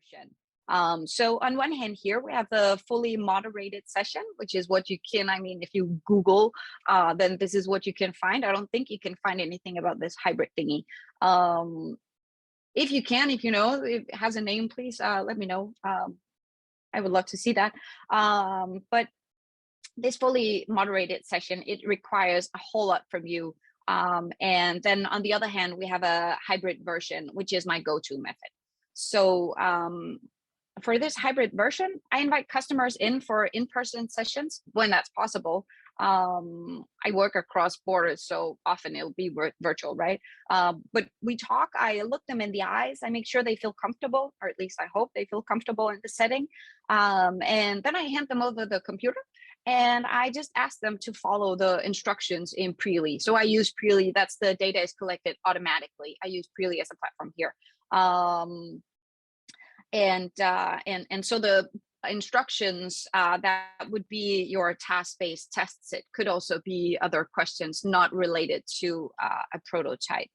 version. So on one hand here, we have the fully moderated session, which is what you can, I mean, if you Google, then this is what you can find. I don't think you can find anything about this hybrid thingy. If you can, if you know, if it has a name, please let me know. I would love to see that. But this fully moderated session, it requires a whole lot from you. And then on the other hand, we have a hybrid version, which is my go-to method. So for this hybrid version, I invite customers in for in-person sessions when that's possible. I work across borders, so often it'll be virtual, right? But we talk, I look them in the eyes, I make sure they feel comfortable, or at least I hope they feel comfortable in the setting. And then I hand them over the computer and I just ask them to follow the instructions in Preely. So I use Preely, that's the data is collected automatically. I use Preely as a platform here. And so the instructions that would be your task-based tests. It could also be other questions not related to a prototype.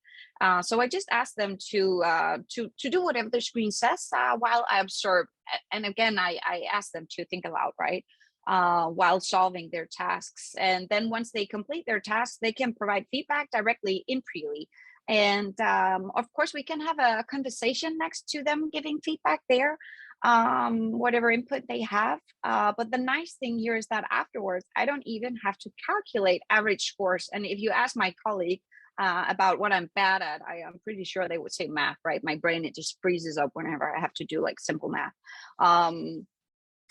So I just ask them to do whatever the screen says while I observe. And again, I ask them to think aloud, right? While solving their tasks. And then once they complete their tasks, they can provide feedback directly in Preely. And of course, we can have a conversation next to them giving feedback there, whatever input they have. But the nice thing here is that afterwards, I don't even have to calculate average scores. And if you ask my colleague about what I'm bad at, I am pretty sure they would say math, right? My brain, it just freezes up whenever I have to do like simple math. And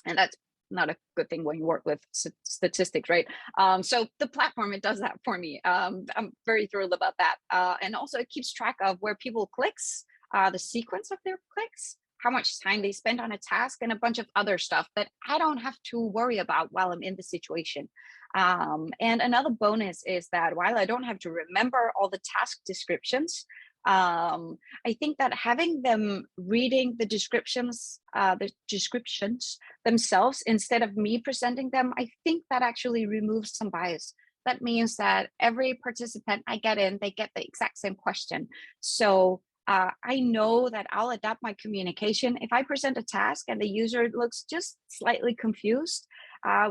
that's not a good thing when you work with statistics, right? So the platform, it does that for me. I'm very thrilled about that. And also it keeps track of where people clicks, the sequence of their clicks, how much time they spend on a task, and a bunch of other stuff that I don't have to worry about while I'm in the situation. And another bonus is that while I don't have to remember all the task descriptions, I think that having them reading the descriptions themselves instead of me presenting them, I think that actually removes some bias. That means that every participant I get in, they get the exact same question. So I know that I'll adapt my communication. If I present a task and the user looks just slightly confused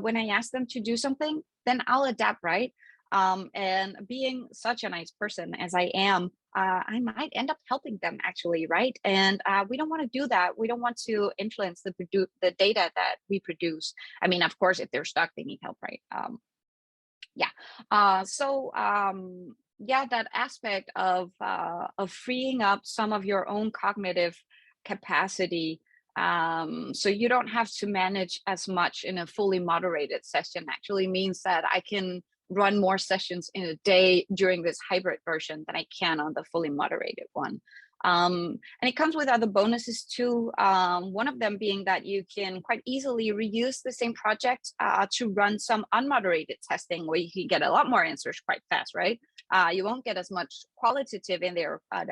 when I ask them to do something, then I'll adapt, right? And being such a nice person as I am, I might end up helping them actually, right? And we don't want to do that. We don't want to influence the data that we produce. I mean, of course, if they're stuck, they need help, right? Yeah, that aspect of freeing up some of your own cognitive capacity, so you don't have to manage as much in a fully moderated session, actually means that I can run more sessions in a day during this hybrid version than I can on the fully moderated one. And it comes with other bonuses too. One of them being that you can quite easily reuse the same project to run some unmoderated testing where you can get a lot more answers quite fast, right? You won't get as much qualitative in there, but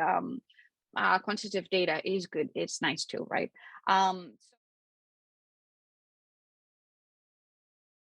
quantitative data is good. It's nice too, right? So